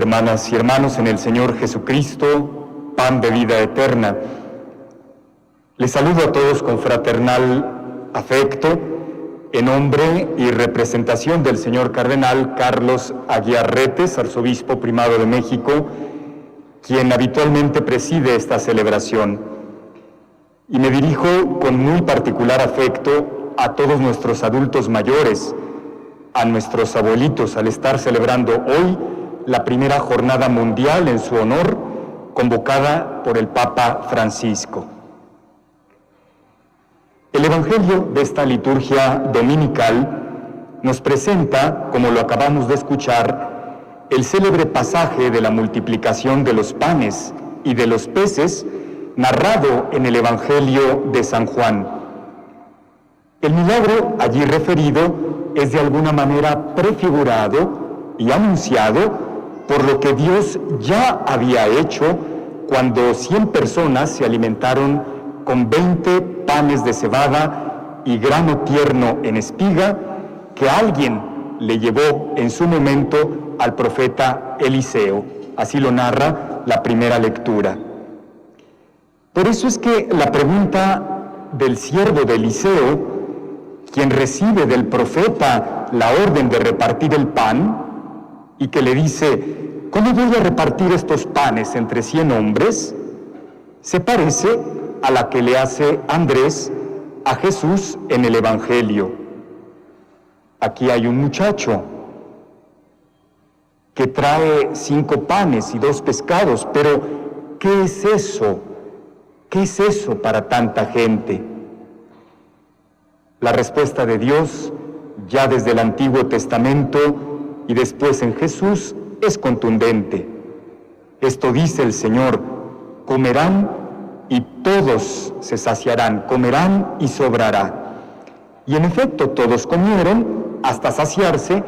hermanas y hermanos en el Señor Jesucristo, pan de vida eterna. Les saludo a todos con fraternal afecto, en nombre y representación del señor cardenal Carlos Aguiar Retes, arzobispo primado de México, quien habitualmente preside esta celebración. Y me dirijo con muy particular afecto a todos nuestros adultos mayores, a nuestros abuelitos, al estar celebrando hoy la primera jornada mundial en su honor, convocada por el Papa Francisco. El Evangelio de esta liturgia dominical nos presenta, como lo acabamos de escuchar, el célebre pasaje de la multiplicación de los panes y de los peces, narrado en el Evangelio de San Juan. El milagro allí referido es de alguna manera prefigurado y anunciado por lo que Dios ya había hecho cuando 100 personas se alimentaron con 20 panes de cebada y grano tierno en espiga que alguien le llevó en su momento al profeta Eliseo. Así lo narra la primera lectura. Por eso es que la pregunta del siervo de Eliseo, quien recibe del profeta la orden de repartir el pan, y que le dice, ¿cómo voy a repartir estos panes entre 100 hombres? Se parece a la que le hace Andrés a Jesús en el Evangelio. Aquí hay un muchacho que trae 5 panes y 2 pescados, pero ¿qué es eso? ¿Qué es eso para tanta gente? La respuesta de Dios, ya desde el Antiguo Testamento y después en Jesús, es contundente. Esto dice el Señor: comerán y todos se saciarán, comerán y sobrará. Y en efecto todos comieron hasta saciarse,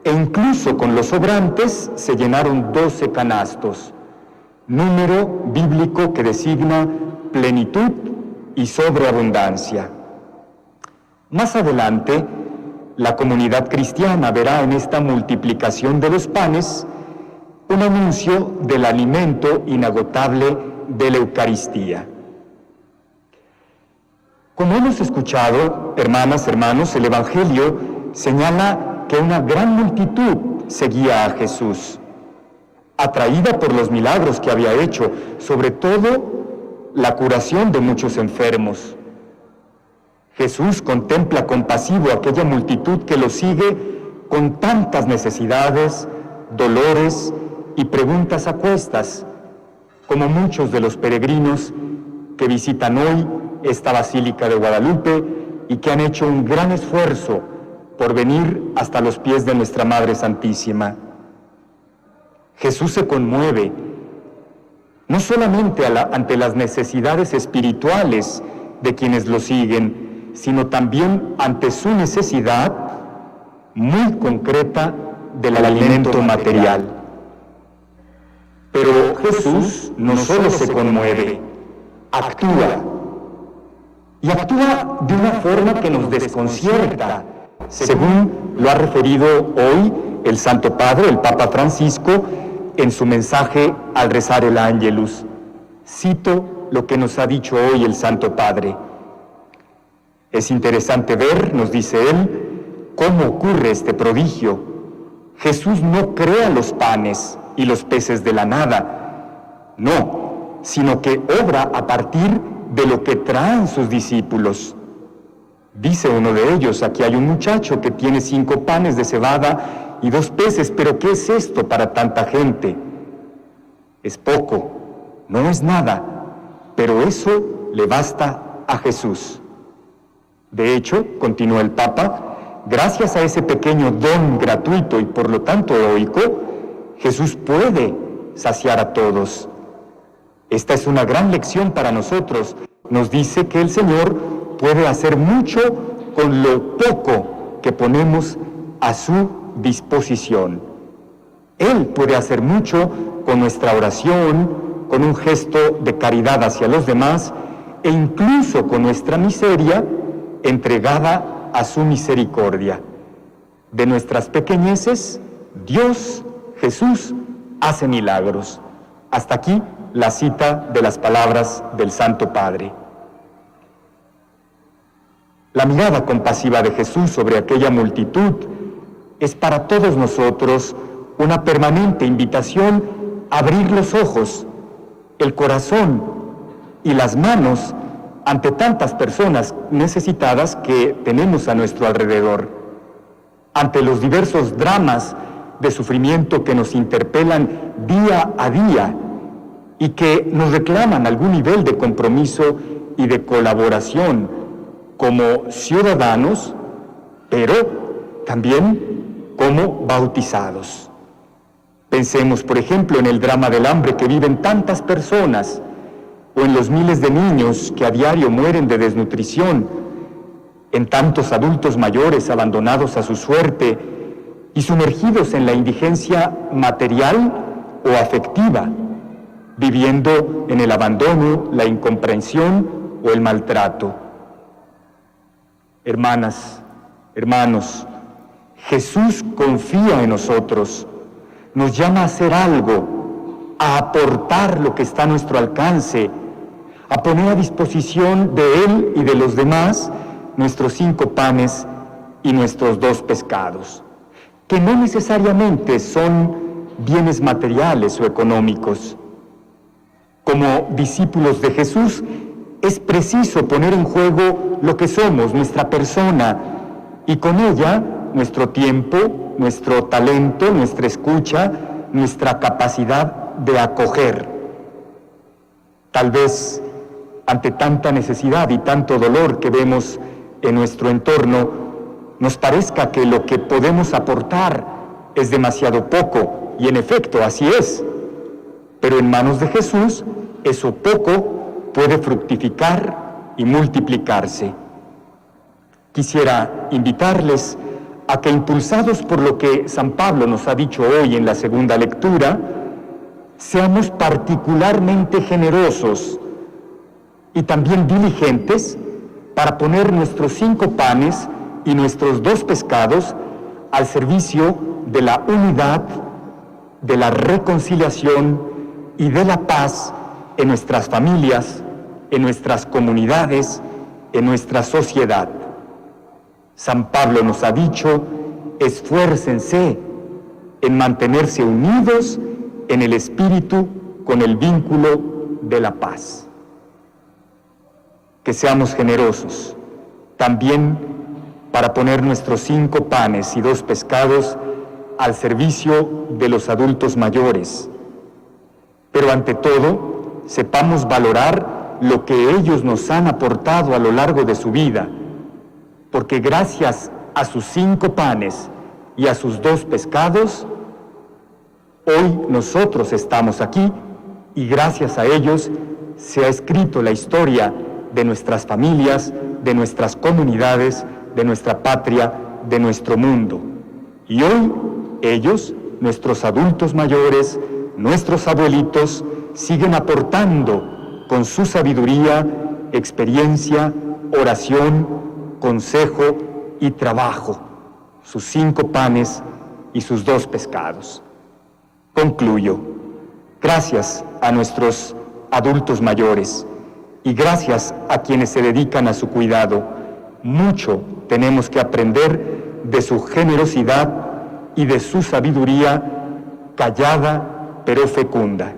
e incluso con los sobrantes se llenaron 12 canastos, número bíblico que designa plenitud y sobreabundancia. Más adelante, la comunidad cristiana verá en esta multiplicación de los panes un anuncio del alimento inagotable de la Eucaristía. Como hemos escuchado, hermanas, hermanos, el Evangelio señala que una gran multitud seguía a Jesús, atraída por los milagros que había hecho, sobre todo la curación de muchos enfermos. Jesús contempla compasivo a aquella multitud que lo sigue con tantas necesidades, dolores y preguntas a cuestas, como muchos de los peregrinos que visitan hoy esta Basílica de Guadalupe y que han hecho un gran esfuerzo por venir hasta los pies de nuestra Madre Santísima. Jesús se conmueve, no solamente ante las necesidades espirituales de quienes lo siguen, sino también ante su necesidad muy concreta del alimento material. Pero Jesús no solo se conmueve, actúa. Y actúa de una forma que nos desconcierta, según lo ha referido hoy el Santo Padre, el Papa Francisco, en su mensaje al rezar el Ángelus. Cito lo que nos ha dicho hoy el Santo Padre. Es interesante ver, nos dice él, cómo ocurre este prodigio. Jesús no crea los panes y los peces de la nada, no, sino que obra a partir de lo que traen sus discípulos. Dice uno de ellos, aquí hay un muchacho que tiene 5 panes de cebada y 2 peces, pero ¿qué es esto para tanta gente? Es poco, no es nada, pero eso le basta a Jesús. De hecho, continúa el Papa, gracias a ese pequeño don gratuito y por lo tanto heroico, Jesús puede saciar a todos. Esta es una gran lección para nosotros. Nos dice que el Señor puede hacer mucho con lo poco que ponemos a su disposición. Él puede hacer mucho con nuestra oración, con un gesto de caridad hacia los demás e incluso con nuestra miseria entregada a su misericordia. De nuestras pequeñeces, Dios, Jesús, hace milagros. Hasta aquí la cita de las palabras del Santo Padre. La mirada compasiva de Jesús sobre aquella multitud es para todos nosotros una permanente invitación a abrir los ojos, el corazón y las manos ante tantas personas necesitadas que tenemos a nuestro alrededor, ante los diversos dramas de sufrimiento que nos interpelan día a día y que nos reclaman algún nivel de compromiso y de colaboración como ciudadanos, pero también como bautizados. Pensemos, por ejemplo, en el drama del hambre que viven tantas personas, o en los miles de niños que a diario mueren de desnutrición, en tantos adultos mayores abandonados a su suerte y sumergidos en la indigencia material o afectiva, viviendo en el abandono, la incomprensión o el maltrato. Hermanas, hermanos, Jesús confía en nosotros, nos llama a hacer algo, a aportar lo que está a nuestro alcance, a poner a disposición de Él y de los demás nuestros 5 panes y nuestros 2 pescados, que no necesariamente son bienes materiales o económicos. Como discípulos de Jesús, es preciso poner en juego lo que somos, nuestra persona, y con ella nuestro tiempo, nuestro talento, nuestra escucha, nuestra capacidad de acoger. Tal vez, ante tanta necesidad y tanto dolor que vemos en nuestro entorno, nos parezca que lo que podemos aportar es demasiado poco, y en efecto así es. Pero en manos de Jesús, eso poco puede fructificar y multiplicarse. Quisiera invitarles a que, impulsados por lo que San Pablo nos ha dicho hoy en la segunda lectura, seamos particularmente generosos y también diligentes para poner nuestros 5 panes y nuestros 2 pescados al servicio de la unidad, de la reconciliación y de la paz en nuestras familias, en nuestras comunidades, en nuestra sociedad. San Pablo nos ha dicho: esfuércense en mantenerse unidos en el espíritu con el vínculo de la paz. Que seamos generosos también para poner nuestros 5 panes y 2 pescados al servicio de los adultos mayores. Pero ante todo, sepamos valorar lo que ellos nos han aportado a lo largo de su vida, porque gracias a sus 5 panes y a sus 2 pescados, hoy nosotros estamos aquí, y gracias a ellos se ha escrito la historia de nuestras familias, de nuestras comunidades, de nuestra patria, de nuestro mundo. Y hoy ellos, nuestros adultos mayores, nuestros abuelitos, siguen aportando con su sabiduría, experiencia, oración, consejo y trabajo, sus 5 panes y sus 2 pescados. Concluyo. Gracias a nuestros adultos mayores y gracias a quienes se dedican a su cuidado. Mucho tenemos que aprender de su generosidad y de su sabiduría callada pero fecunda.